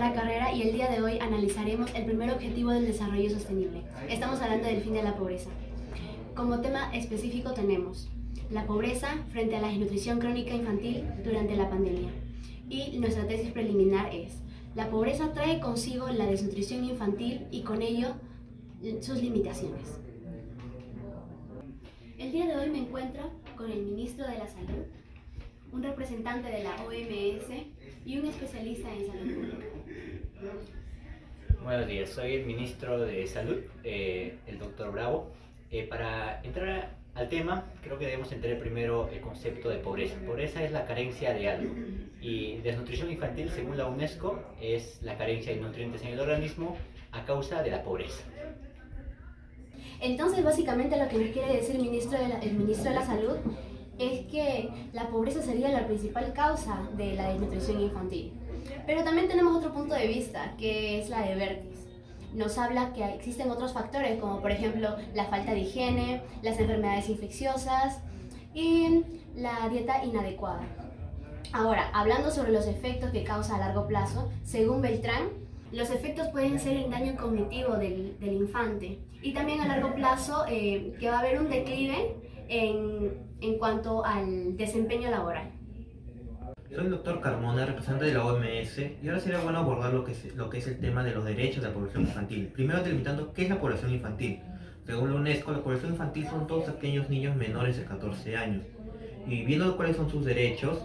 la carrera y el día de hoy analizaremos el primer objetivo del desarrollo sostenible. Estamos hablando del fin de la pobreza. Como tema específico tenemos la pobreza frente a la desnutrición crónica infantil durante la pandemia. Y nuestra tesis preliminar es: la pobreza trae consigo la desnutrición infantil y con ello sus limitaciones. El día de hoy me encuentro con el ministro de la Salud, un representante de la OMS y un especialista en salud pública. Buenos días, soy el ministro de Salud, el doctor Bravo. Para entrar al tema, creo que debemos entender primero el concepto de pobreza. Pobreza es la carencia de algo y desnutrición infantil, según la UNESCO, es la carencia de nutrientes en el organismo a causa de la pobreza. Entonces, básicamente lo que nos quiere decir el ministro de la Salud es que la pobreza sería la principal causa de la desnutrición infantil. Pero también tenemos otro punto de vista, que es la de Vertis. Nos habla que existen otros factores, como por ejemplo la falta de higiene, las enfermedades infecciosas y la dieta inadecuada. Ahora, hablando sobre los efectos que causa a largo plazo, según Beltrán, los efectos pueden ser el daño cognitivo del infante y también a largo plazo que va a haber un declive en cuanto al desempeño laboral. Soy el doctor Carmona, representante de la OMS, y ahora sería bueno abordar lo que es el tema de los derechos de la población infantil. Primero delimitando qué es la población infantil. Según la UNESCO, la población infantil son todos aquellos niños menores de 14 años. Y viendo cuáles son sus derechos,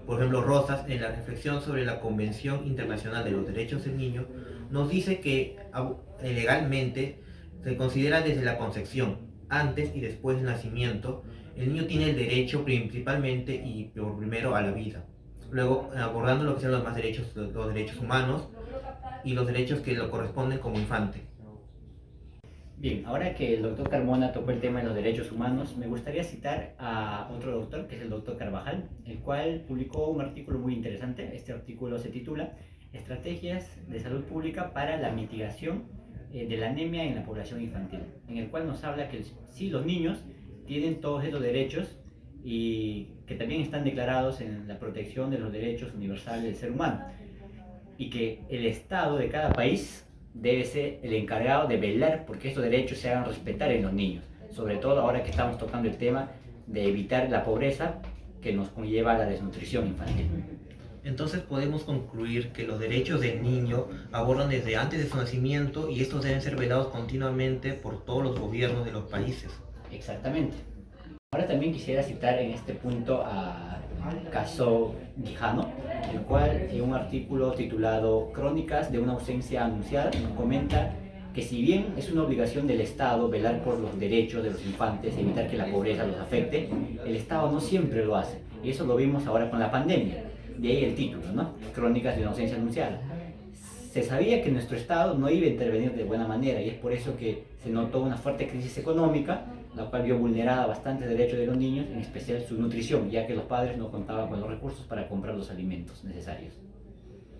por ejemplo, Rosas, en la reflexión sobre la Convención Internacional de los Derechos del Niño, nos dice que legalmente se considera desde la concepción, antes y después del nacimiento, el niño tiene el derecho principalmente y por primero a la vida. Luego, abordando lo que son los más derechos, los derechos humanos y los derechos que lo corresponden como infante. Bien, ahora que el doctor Carmona tocó el tema de los derechos humanos, me gustaría citar a otro doctor, que es el doctor Carvajal, el cual publicó un artículo muy interesante. Este artículo se titula Estrategias de salud pública para la mitigación de la anemia en la población infantil, en el cual nos habla que sí, los niños tienen todos estos derechos y que también están declarados en la protección de los derechos universales del ser humano, y que el Estado de cada país debe ser el encargado de velar porque estos derechos se hagan respetar en los niños, sobre todo ahora que estamos tocando el tema de evitar la pobreza que nos conlleva a la desnutrición infantil. Entonces podemos concluir que los derechos del niño abordan desde antes de su nacimiento y estos deben ser velados continuamente por todos los gobiernos de los países. Exactamente. Ahora también quisiera citar en este punto a Caso Guijano, el cual en un artículo titulado Crónicas de una ausencia anunciada comenta que si bien es una obligación del Estado velar por los derechos de los infantes y evitar que la pobreza los afecte, el Estado no siempre lo hace. Y eso lo vimos ahora con la pandemia. De ahí el título, ¿no? Crónicas de una ausencia anunciada. Se sabía que nuestro Estado no iba a intervenir de buena manera y es por eso que se notó una fuerte crisis económica, la cual vio vulnerada bastantes derechos de los niños, en especial su nutrición, ya que los padres no contaban con los recursos para comprar los alimentos necesarios.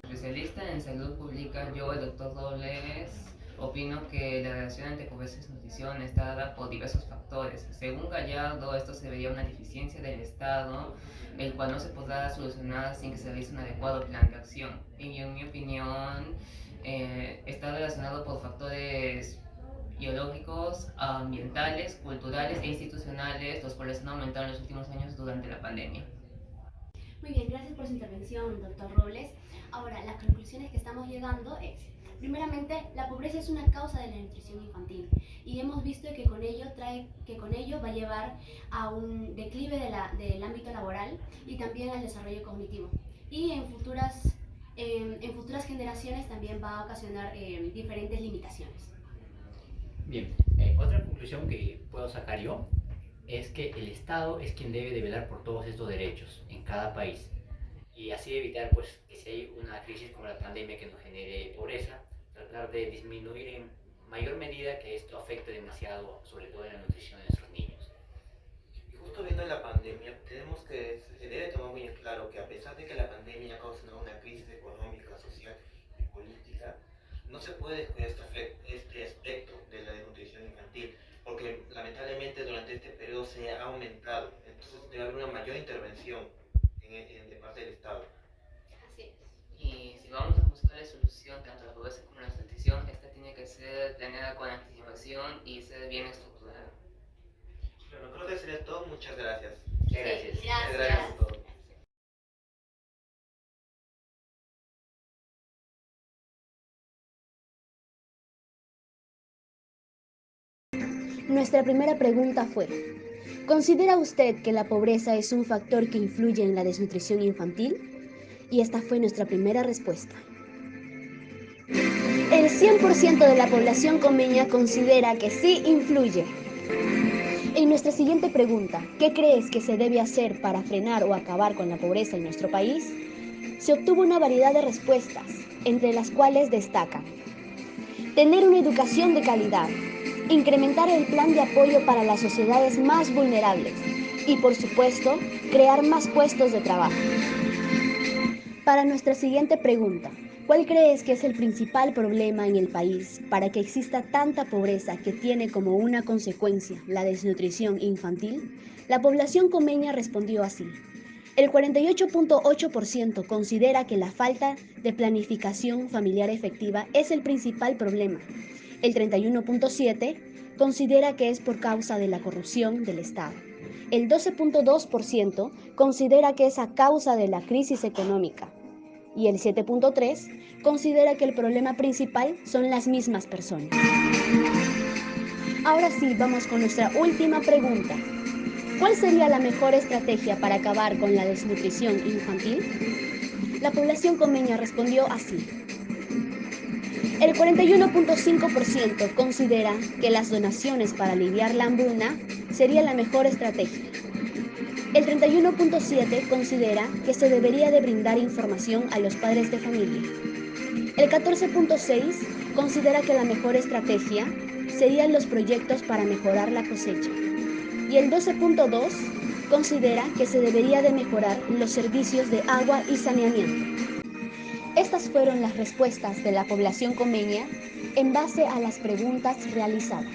Especialista en salud pública, yo, el doctor Robles, opino que la relación entre pobreza y desnutrición está dada por diversos factores. Según Gallardo, esto se debería a una deficiencia del Estado, el cual no se podrá solucionar sin que se realice un adecuado plan de acción. Y en mi opinión, está relacionado por factores biológicos, ambientales, culturales e institucionales, los cuales han aumentado en los últimos años durante la pandemia. Muy bien, gracias por su intervención, doctor Robles. Ahora, las conclusiones que estamos llegando es: primeramente, la pobreza es una causa de la desnutrición infantil y hemos visto que con ello va a llevar a un declive del ámbito laboral y también al desarrollo cognitivo. Y en futuras generaciones también va a ocasionar diferentes limitaciones. Bien, otra conclusión que puedo sacar yo es que el Estado es quien debe de velar por todos estos derechos en cada país y así evitar pues que si hay una crisis como la pandemia que nos genere pobreza, tratar de disminuir en mayor medida que esto afecte demasiado, sobre todo en la nutrición de nuestros niños. Y justo viendo la pandemia, se debe tomar muy en claro que a pesar de que la pandemia ha causado una crisis económica, social y política, no se puede descuidar este aspecto de la desnutrición infantil, porque lamentablemente durante este periodo se ha aumentado, entonces debe haber una mayor intervención de parte del Estado. Así es. Y si vamos a buscar darle solución tanto a la pobreza como a la desnutrición, esta tiene que ser planeada con anticipación y ser bien estructurada. Bueno, creo que sería todo. Muchas gracias. Gracias. Muchas gracias por todo. Nuestra primera pregunta fue: ¿considera usted que la pobreza es un factor que influye en la desnutrición infantil? Y esta fue nuestra primera respuesta. El 100% de la población comeña considera que sí influye. En nuestra siguiente pregunta, ¿qué crees que se debe hacer para frenar o acabar con la pobreza en nuestro país? Se obtuvo una variedad de respuestas, entre las cuales destacan: tener una educación de calidad, incrementar el plan de apoyo para las sociedades más vulnerables y, por supuesto, crear más puestos de trabajo. Para nuestra siguiente pregunta, ¿cuál crees que es el principal problema en el país para que exista tanta pobreza que tiene como una consecuencia la desnutrición infantil? La población comeña respondió así. El 48.8% considera que la falta de planificación familiar efectiva es el principal problema. El 31.7% considera que es por causa de la corrupción del Estado. El 12.2% considera que es a causa de la crisis económica. Y el 7.3% considera que el problema principal son las mismas personas. Ahora sí, vamos con nuestra última pregunta. ¿Cuál sería la mejor estrategia para acabar con la desnutrición infantil? La población comeña respondió así. El 41.5% considera que las donaciones para aliviar la hambruna sería la mejor estrategia. El 31.7% considera que se debería de brindar información a los padres de familia. El 14.6% considera que la mejor estrategia serían los proyectos para mejorar la cosecha. Y el 12.2% considera que se debería de mejorar los servicios de agua y saneamiento. Estas fueron las respuestas de la población comeña en base a las preguntas realizadas.